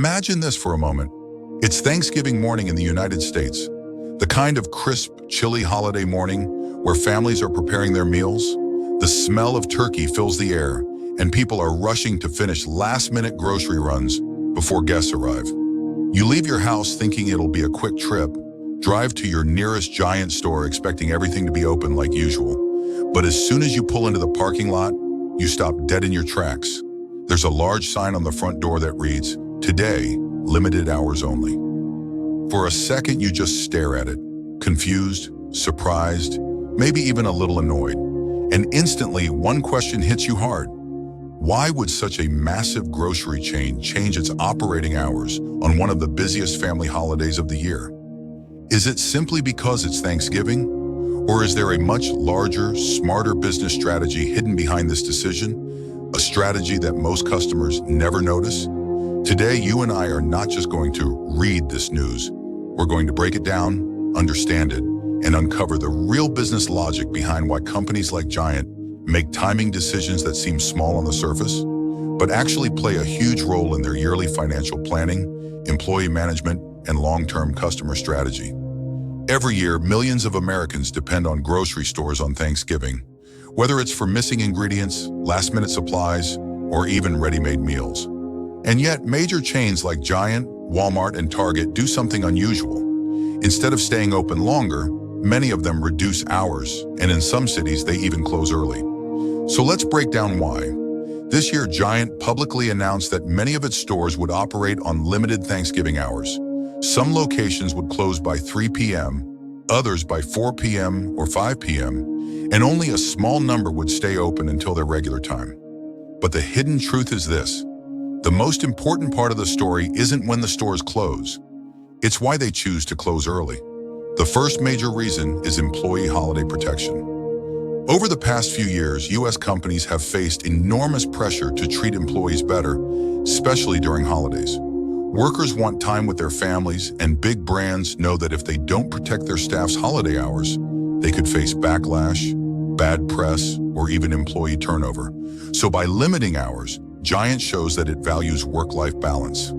Imagine this for a moment. It's Thanksgiving morning in the United States, the kind of crisp, chilly holiday morning where families are preparing their meals. The smell of turkey fills the air, and people are rushing to finish last-minute grocery runs before guests arrive. You leave your house thinking it'll be a quick trip, drive to your nearest Giant store expecting everything to be open like usual. But as soon as you pull into the parking lot, you stop dead in your tracks. There's a large sign on the front door that reads, "Today, limited hours only." For a second, you just stare at it, confused, surprised, maybe even a little annoyed. And instantly, one question hits you hard. Why would such a massive grocery chain change its operating hours on one of the busiest family holidays of the year? Is it simply because it's Thanksgiving? Or is there a much larger, smarter business strategy hidden behind this decision? A strategy that most customers never notice? Today, you and I are not just going to read this news. We're going to break it down, understand it, and uncover the real business logic behind why companies like Giant make timing decisions that seem small on the surface, but actually play a huge role in their yearly financial planning, employee management, and long-term customer strategy. Every year, millions of Americans depend on grocery stores on Thanksgiving, whether it's for missing ingredients, last-minute supplies, or even ready-made meals. And yet, major chains like Giant, Walmart, and Target do something unusual. Instead of staying open longer, many of them reduce hours, and in some cities, they even close early. So let's break down why. This year, Giant publicly announced that many of its stores would operate on limited Thanksgiving hours. Some locations would close by 3 p.m., others by 4 p.m. or 5 p.m., and only a small number would stay open until their regular time. But the hidden truth is this. The most important part of the story isn't when the stores close. It's why they choose to close early. The first major reason is employee holiday protection. Over the past few years, U.S. companies have faced enormous pressure to treat employees better, especially during holidays. Workers want time with their families, and big brands know that if they don't protect their staff's holiday hours, they could face backlash, bad press, or even employee turnover. So by limiting hours, Giant shows that it values work-life balance.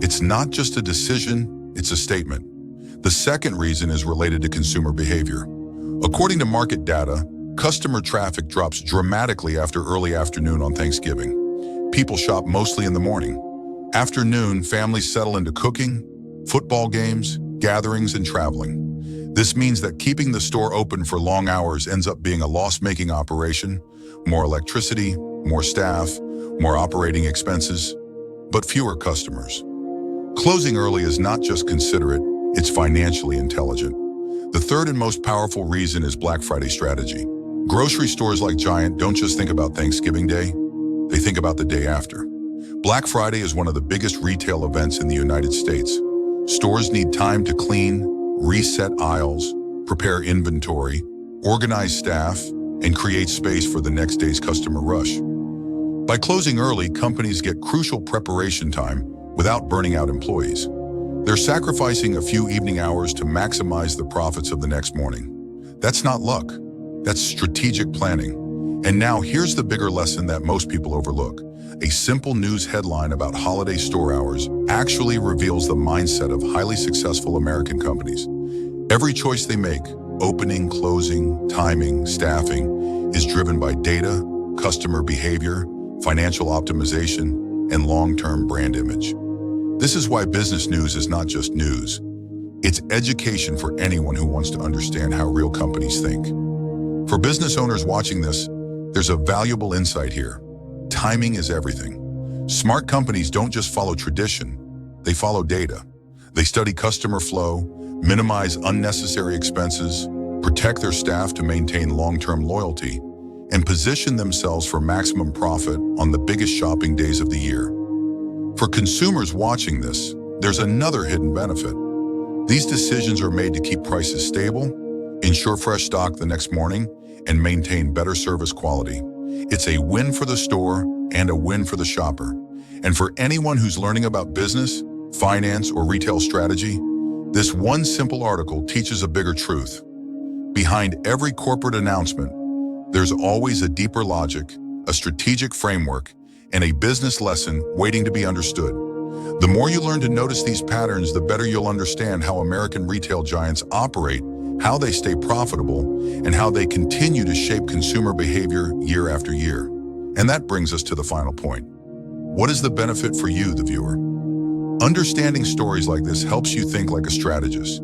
It's not just a decision, it's a statement. The second reason is related to consumer behavior. According to market data, customer traffic drops dramatically after early afternoon on Thanksgiving. People shop mostly in the morning. Afternoon, families settle into cooking, football games, gatherings, and traveling. This means that keeping the store open for long hours ends up being a loss-making operation. More electricity, more staff, more operating expenses, but fewer customers. Closing early is not just considerate, it's financially intelligent. The third and most powerful reason is Black Friday strategy. Grocery stores like Giant don't just think about Thanksgiving Day, they think about the day after. Black Friday is one of the biggest retail events in the United States. Stores need time to clean, reset aisles, prepare inventory, organize staff, and create space for the next day's customer rush. By closing early, companies get crucial preparation time without burning out employees. They're sacrificing a few evening hours to maximize the profits of the next morning. That's not luck, that's strategic planning. And now here's the bigger lesson that most people overlook. A simple news headline about holiday store hours actually reveals the mindset of highly successful American companies. Every choice they make, opening, closing, timing, staffing, is driven by data, customer behavior, financial optimization, and long-term brand image. This is why business news is not just news. It's education for anyone who wants to understand how real companies think. For business owners watching this, there's a valuable insight here. Timing is everything. Smart companies don't just follow tradition, they follow data. They study customer flow, minimize unnecessary expenses, protect their staff to maintain long-term loyalty, and position themselves for maximum profit on the biggest shopping days of the year. For consumers watching this, there's another hidden benefit. These decisions are made to keep prices stable, ensure fresh stock the next morning, and maintain better service quality. It's a win for the store and a win for the shopper. And for anyone who's learning about business, finance, or retail strategy, this one simple article teaches a bigger truth. Behind every corporate announcement, there's always a deeper logic, a strategic framework, and a business lesson waiting to be understood. The more you learn to notice these patterns, the better you'll understand how American retail giants operate, how they stay profitable, and how they continue to shape consumer behavior year after year. And that brings us to the final point. What is the benefit for you, the viewer? Understanding stories like this helps you think like a strategist.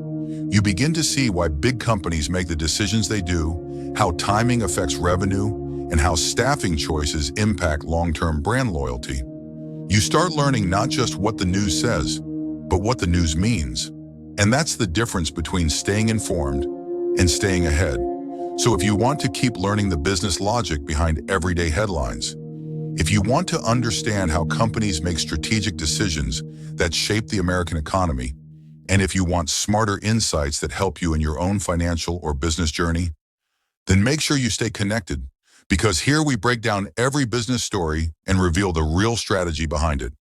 You begin to see why big companies make the decisions they do, how timing affects revenue, and how staffing choices impact long-term brand loyalty. You start learning not just what the news says, but what the news means. And that's the difference between staying informed and staying ahead. So if you want to keep learning the business logic behind everyday headlines, if you want to understand how companies make strategic decisions that shape the American economy, and if you want smarter insights that help you in your own financial or business journey, then make sure you stay connected, because here we break down every business story and reveal the real strategy behind it.